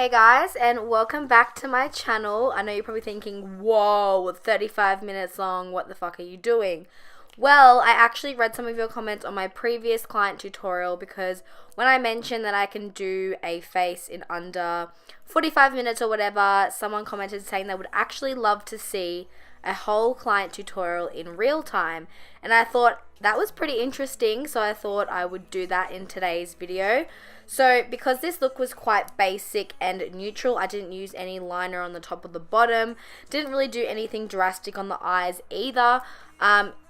Hey guys, and welcome back to my channel. I know you're probably thinking, whoa, 35 minutes long, what the fuck are you doing? Well, I actually read some of your comments on my previous client tutorial because when I mentioned that I can do a face in under 45 minutes or whatever, someone commented saying they would actually love to see a whole client tutorial in real time, and I thought that was pretty interesting, so I thought I would do that in today's video. So because this look was quite basic and neutral, I didn't use any liner on the top or the bottom, didn't really do anything drastic on the eyes either.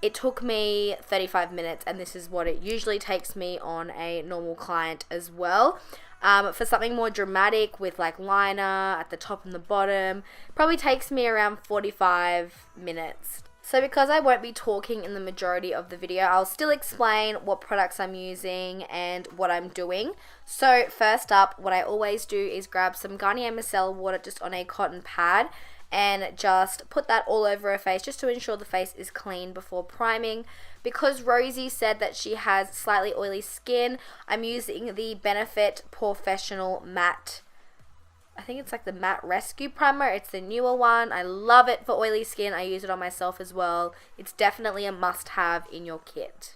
It took me 35 minutes, and this is what it usually takes me on a normal client as well. For something more dramatic with like liner at the top and the bottom, probably takes me around 45 minutes. So because I won't be talking in the majority of the video, I'll still explain what products I'm using and what I'm doing. So first up, what I always do is grab some Garnier Micellar water just on a cotton pad and just put that all over her face just to ensure the face is clean before priming. Because Rosie said that she has slightly oily skin, I'm using the Benefit Professional Matte, I think it's like the Matte Rescue Primer. It's the newer one. I love it for oily skin. I use it on myself as well. It's definitely a must-have in your kit.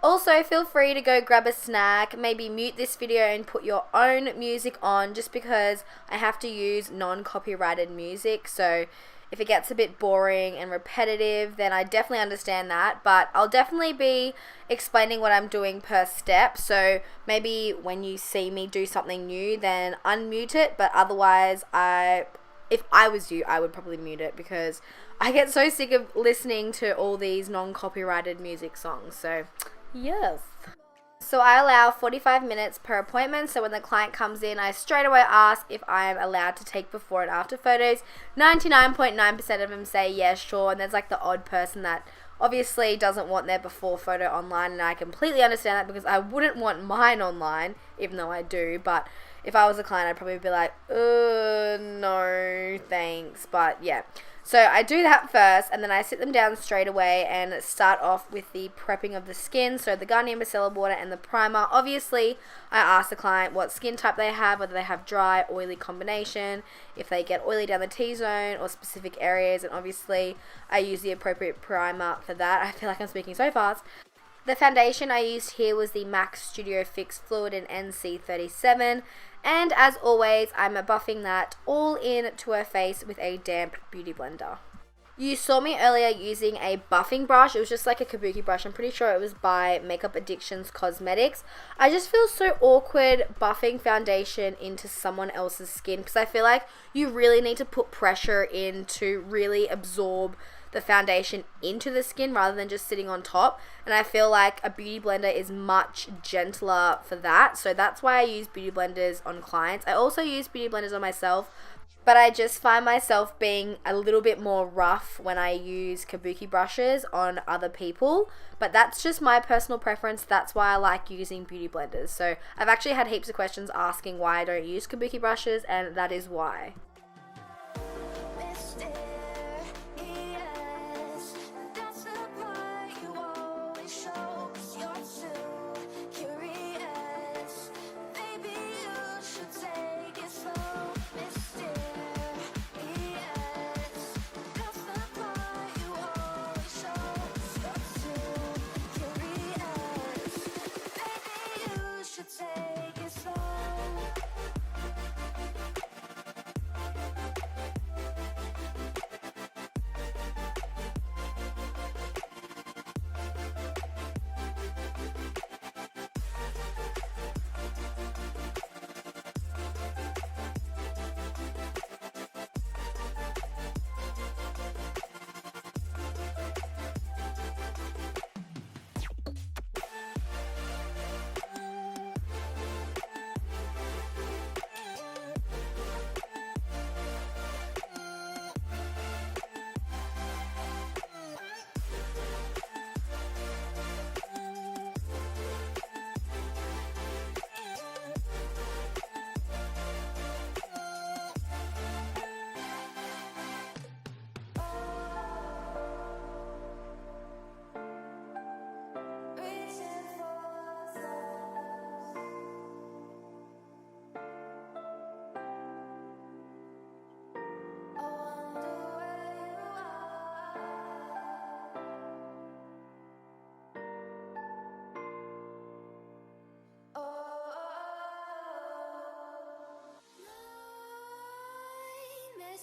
Also, feel free to go grab a snack, maybe mute this video and put your own music on, just because I have to use non-copyrighted music. So if it gets a bit boring and repetitive, then I definitely understand that, but I'll definitely be explaining what I'm doing per step. So maybe when you see me do something new, then unmute it, but otherwise if I was you, I would probably mute it because I get so sick of listening to all these non-copyrighted music songs. So yes. So I allow 45 minutes per appointment, so when the client comes in, I straight away ask if I am allowed to take before and after photos. 99.9% of them say yes, sure, and there's like the odd person that obviously doesn't want their before photo online, and I completely understand that because I wouldn't want mine online, even though I do. But if I was a client, I'd probably be like, no thanks. But yeah, so I do that first, and then I sit them down straight away and start off with the prepping of the skin. So the Garnier Micellar water and the primer. Obviously, I ask the client what skin type they have, whether they have dry, oily combination, if they get oily down the T-zone or specific areas, and obviously I use the appropriate primer for that. I feel like I'm speaking so fast. The foundation I used here was the MAC Studio Fix Fluid in NC37, and as always, I'm buffing that all into her face with a damp beauty blender. You saw me earlier using a buffing brush. It was just like a kabuki brush. I'm pretty sure it was by Makeup Addictions Cosmetics. I just feel so awkward buffing foundation into someone else's skin because I feel like you really need to put pressure in to really absorb the foundation into the skin rather than just sitting on top, and I feel like a beauty blender is much gentler for that. So that's why I use beauty blenders on clients. I also use beauty blenders on myself, but I just find myself being a little bit more rough when I use kabuki brushes on other people, but that's just my personal preference. That's why I like using beauty blenders. So I've actually had heaps of questions asking why I don't use kabuki brushes, and that is why.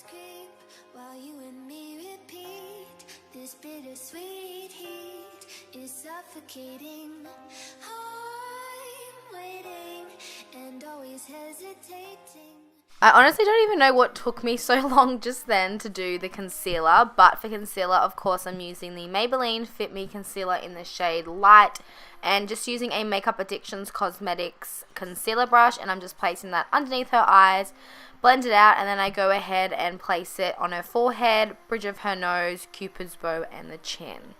creep while you and me repeat. This bittersweet heat is suffocating. I'm waiting and always hesitating. I honestly don't even know what took me so long just then to do the concealer, but for concealer, of course, I'm using the Maybelline Fit Me Concealer in the shade Light, and just using a Makeup Addictions Cosmetics concealer brush, and I'm just placing that underneath her eyes, blend it out, and then I go ahead and place it on her forehead, bridge of her nose, Cupid's bow, and the chin.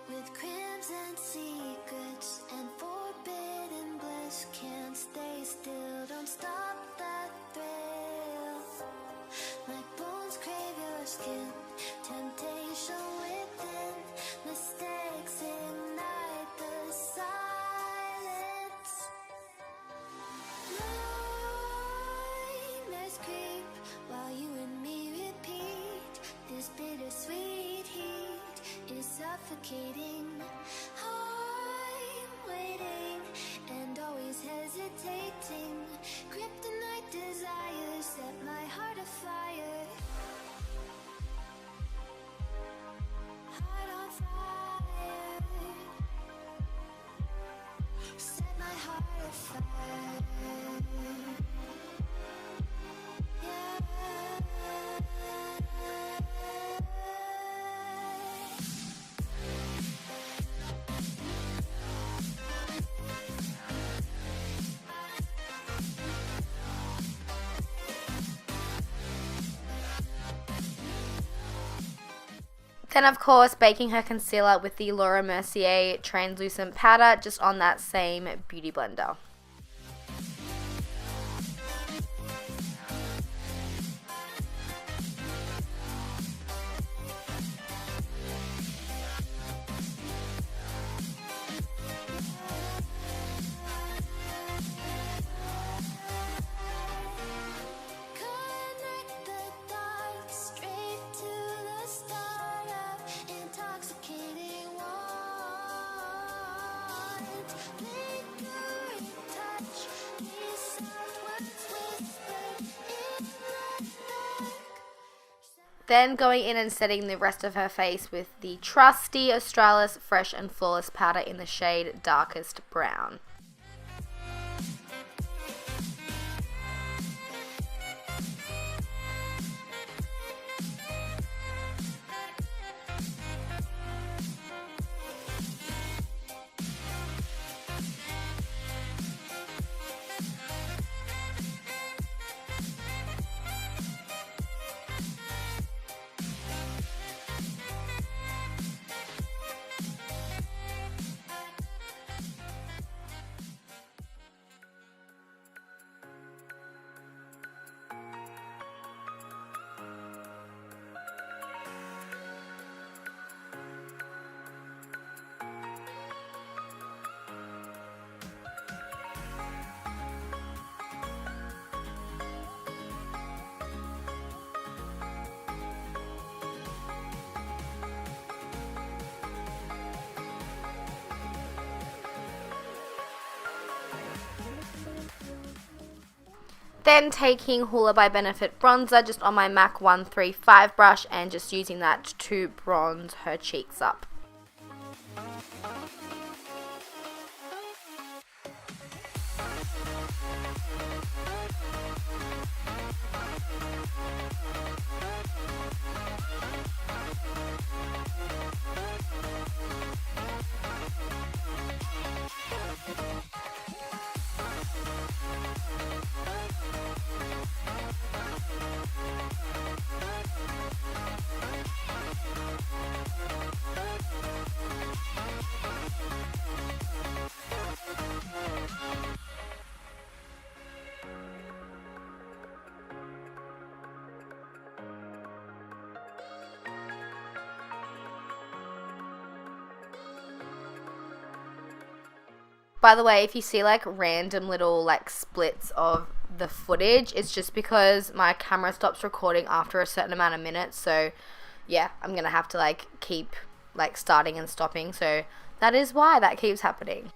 With crimson secrets and forbidden bliss, can't stay still, don't stop that thrill. My bones crave your skin, temptation within, mistakes ignite the silence. Nightmares creep while you and me repeat. This bittersweet heat is suffocating. I'm waiting and always hesitating. Kryptonite desires set my heart afire. Heart on fire. Set my heart afire. Yeah. Then, of course, baking her concealer with the Laura Mercier translucent powder, just on that same beauty blender. Connect the dots straight to the start of intoxicating want. Lingering touch, these soft words whispered in the dark. Then going in and setting the rest of her face with the trusty Australis Fresh and Flawless powder in the shade Darkest Brown. Then taking Hoola by Benefit bronzer just on my MAC 135 brush and just using that to bronze her cheeks up. By the way, if you see like random little like splits of the footage, it's just because my camera stops recording after a certain amount of minutes. So yeah, I'm gonna have to like keep like starting and stopping. So that is why that keeps happening.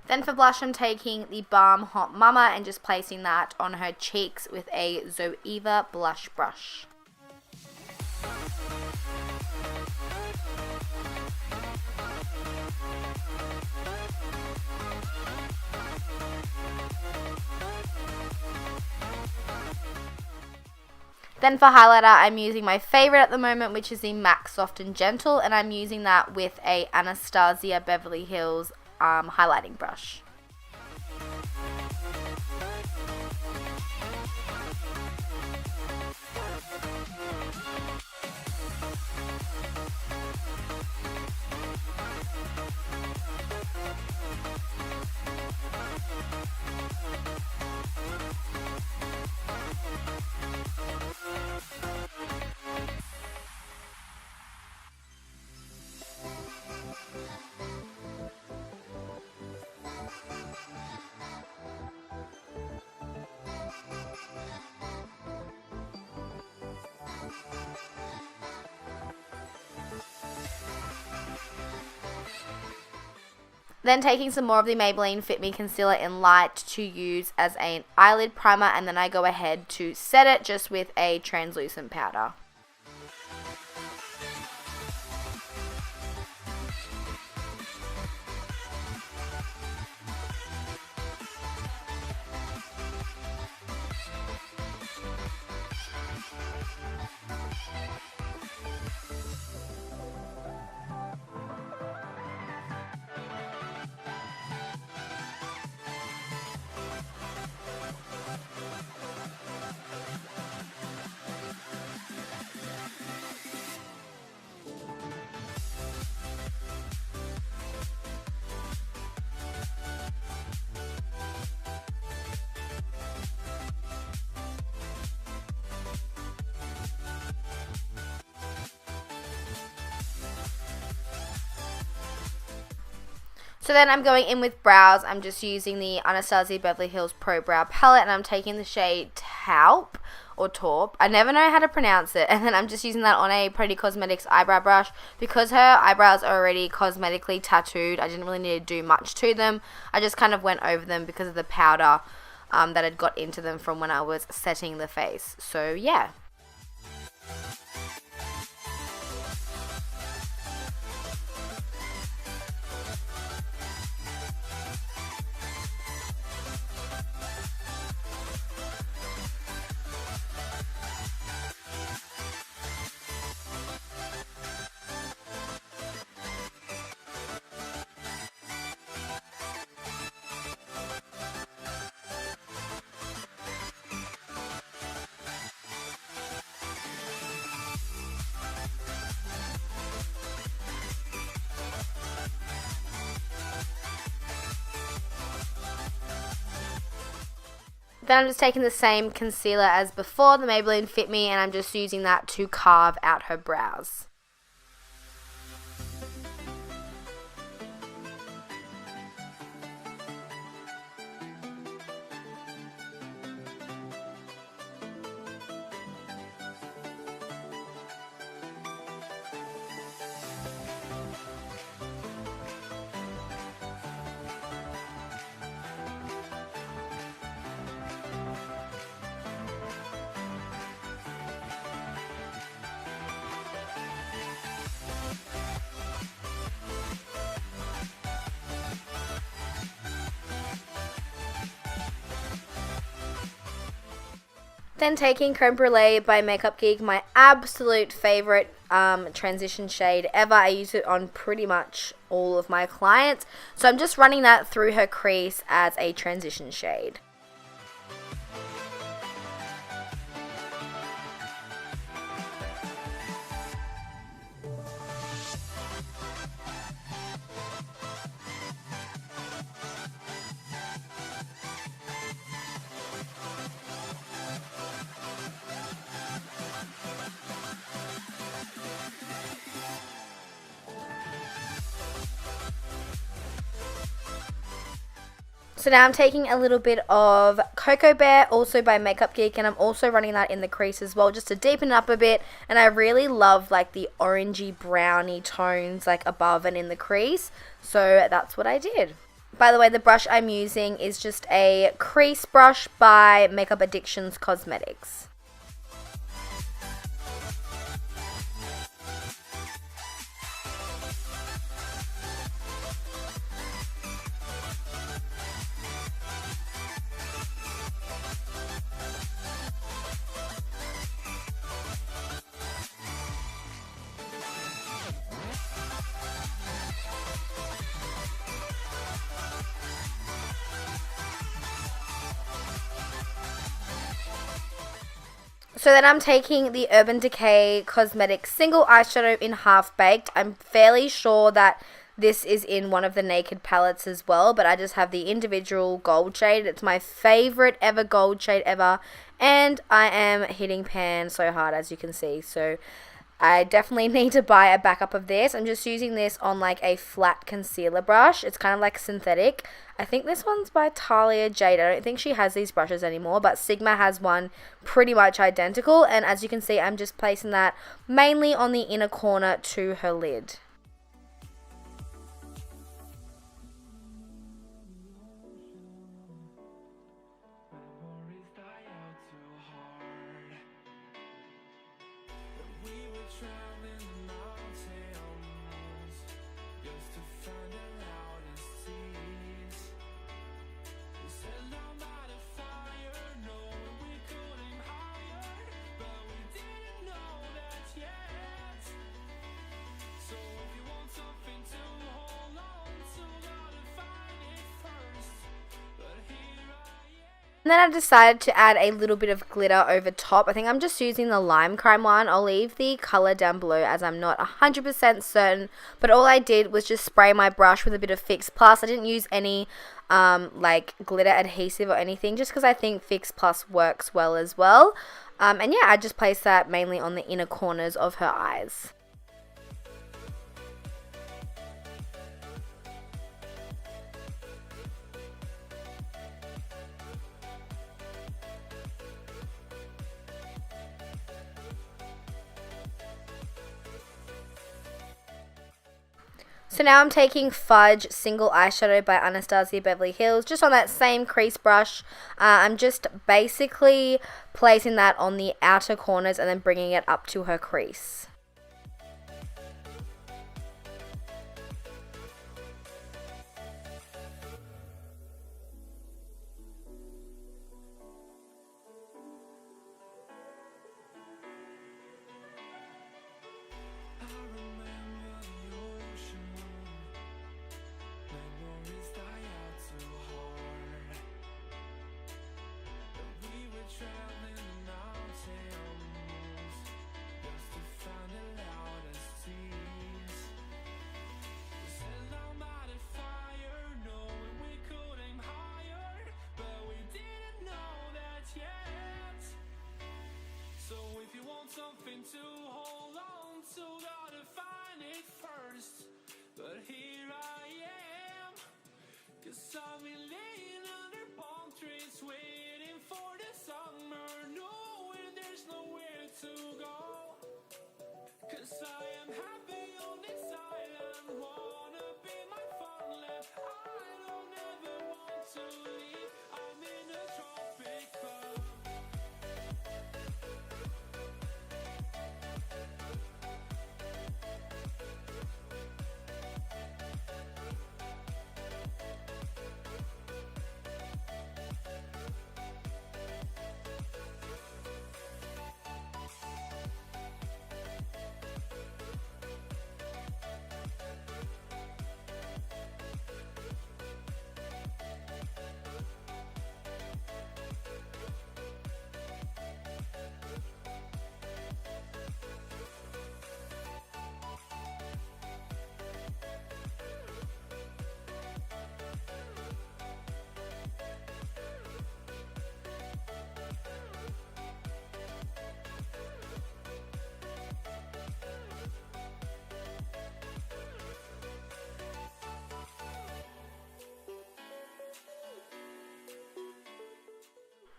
Then for blush, I'm taking the Balm Hot Mama and just placing that on her cheeks with a Zoeva blush brush. Then for highlighter, I'm using my favorite at the moment, which is the MAC Soft and Gentle, and I'm using that with a Anastasia Beverly Hills highlighting brush. Then taking some more of the Maybelline Fit Me Concealer in Light to use as an eyelid primer, and then I go ahead to set it just with a translucent powder. So then I'm going in with brows. I'm just using the Anastasia Beverly Hills Pro Brow Palette, and I'm taking the shade Taupe or Taupe. I never know how to pronounce it. And then I'm just using that on a Pretty Cosmetics eyebrow brush. Because her eyebrows are already cosmetically tattooed, I didn't really need to do much to them. I just kind of went over them because of the powder that had got into them from when I was setting the face. So yeah. Then I'm just taking the same concealer as before, the Maybelline Fit Me, and I'm just using that to carve out her brows. Then taking Creme Brulee by Makeup Geek, my absolute favorite transition shade ever. I use it on pretty much all of my clients. So I'm just running that through her crease as a transition shade. So now I'm taking a little bit of Cocoa Bear, also by Makeup Geek, and I'm also running that in the crease as well, just to deepen it up a bit. And I really love like the orangey browny tones like above and in the crease, so that's what I did. By the way, the brush I'm using is just a crease brush by Makeup Addictions Cosmetics. So then I'm taking the Urban Decay Cosmetics Single Eyeshadow in Half Baked. I'm fairly sure that this is in one of the Naked palettes as well, but I just have the individual gold shade. It's my favorite ever gold shade ever, and I am hitting pan so hard, as you can see. So I definitely need to buy a backup of this. I'm just using this on like a flat concealer brush. It's kind of like synthetic. I think this one's by Talia Jade. I don't think she has these brushes anymore, but Sigma has one pretty much identical. And as you can see, I'm just placing that mainly on the inner corner to her lid. And then I decided to add a little bit of glitter over top. I think I'm just using the Lime Crime one. I'll leave the color down below as I'm not 100% certain. But all I did was just spray my brush with a bit of Fix Plus. I didn't use any like glitter adhesive or anything, just because I think Fix Plus works well as well. And yeah, I just placed that mainly on the inner corners of her eyes. So now I'm taking Fudge Single Eyeshadow by Anastasia Beverly Hills, just on that same crease brush. I'm just basically placing that on the outer corners and then bringing it up to her crease. Something to hold on to, gotta find it first. But here I am, 'cause I've been laying under palm trees, waiting for the summer, knowing there's nowhere to go. 'Cause I am happy on this island, wanna be my farmland. I don't ever want to leave, I'm in a tropic club.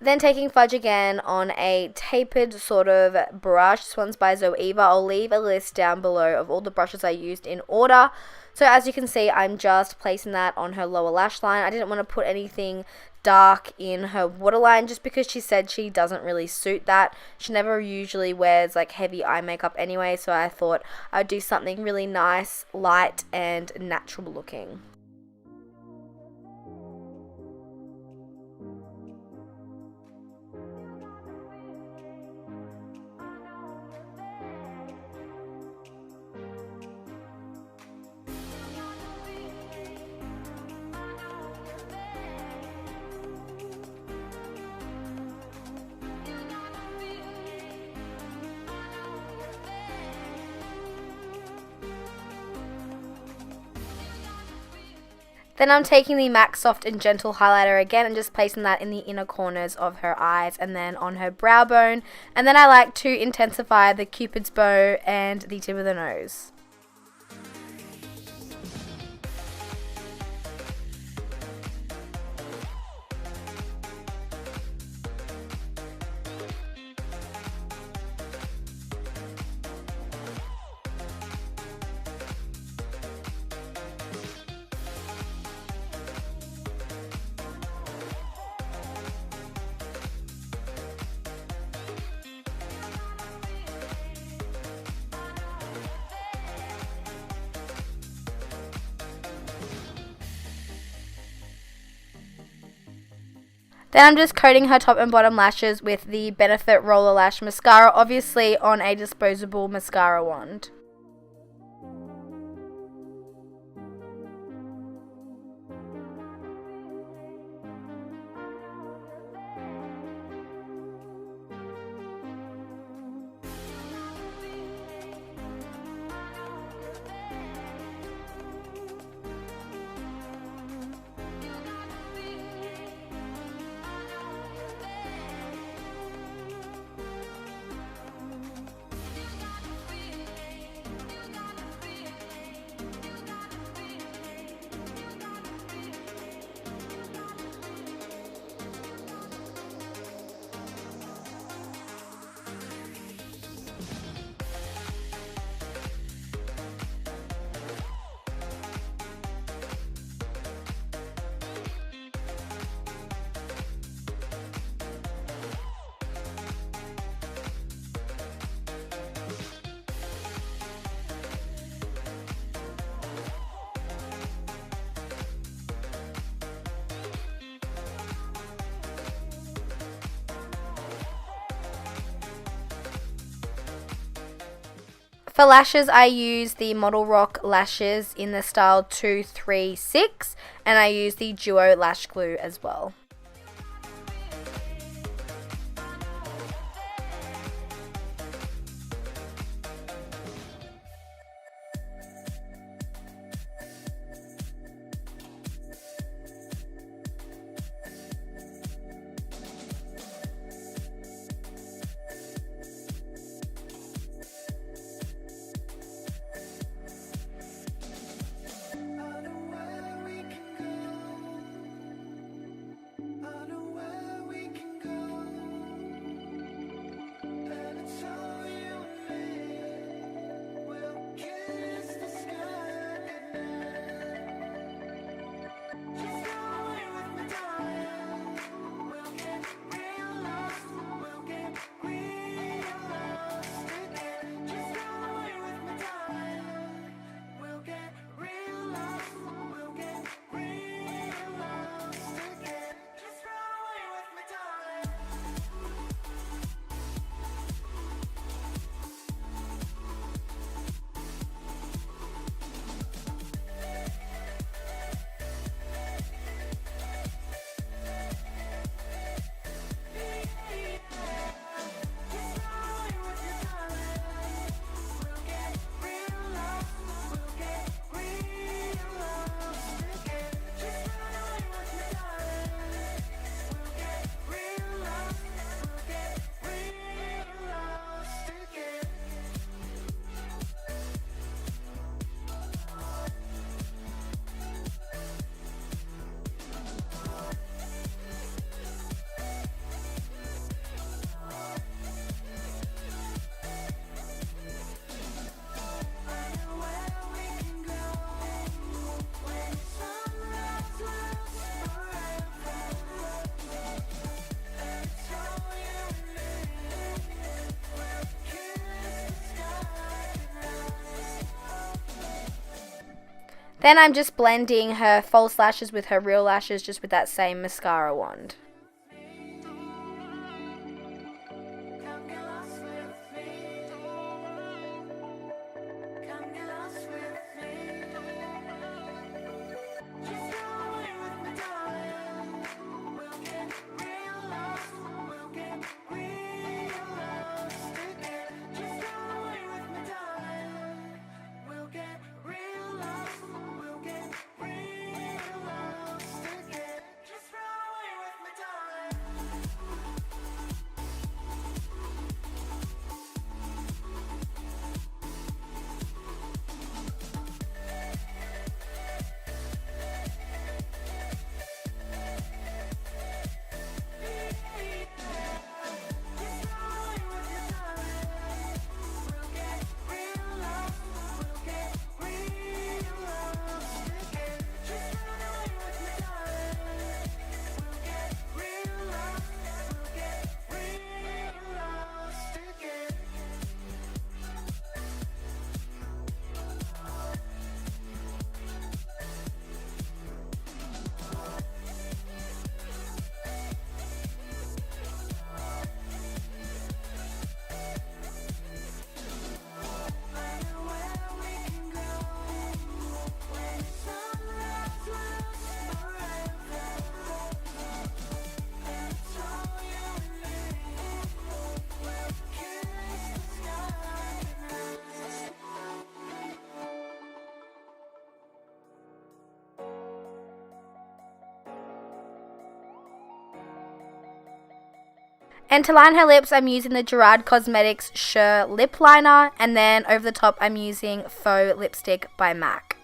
Then taking fudge again on a tapered sort of brush. This one's by Zoeva. I'll leave a list down below of all the brushes I used in order. So as you can see, I'm just placing that on her lower lash line. I didn't want to put anything dark in her waterline just because she said she doesn't really suit that. She never usually wears like heavy eye makeup anyway, so I thought I'd do something really nice, light and natural looking. Then I'm taking the MAC Soft and Gentle highlighter again and just placing that in the inner corners of her eyes and then on her brow bone. And then I like to intensify the Cupid's bow and the tip of the nose. Then I'm just coating her top and bottom lashes with the Benefit Roller Lash Mascara, obviously on a disposable mascara wand. For lashes, I use the Model Rock lashes in the style 236, and I use the Duo Lash Glue as well. Then I'm just blending her false lashes with her real lashes, just with that same mascara wand. And to line her lips, I'm using the Gerard Cosmetics Sheer Lip Liner. And then over the top, I'm using Faux Lipstick by MAC.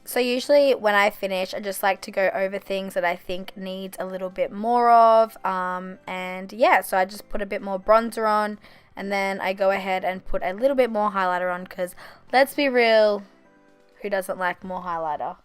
So usually when I finish, I just like to go over things that I think needs a little bit more of. And yeah, so I just put a bit more bronzer on, and then I go ahead and put a little bit more highlighter on, because let's be real, who doesn't like more highlighter?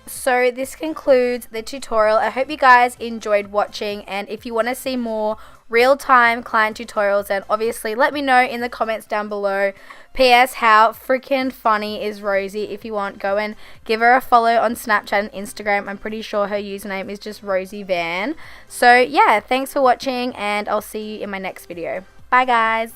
So this concludes the tutorial. I hope you guys enjoyed watching, and if you want to see more real-time client tutorials, then obviously let me know in the comments down below. PS, how freaking funny is Rosie? If you want, go and give her a follow on Snapchat and Instagram. I'm pretty sure her username is just Rosie Van. So yeah, thanks for watching, and I'll see you in my next video. Bye guys.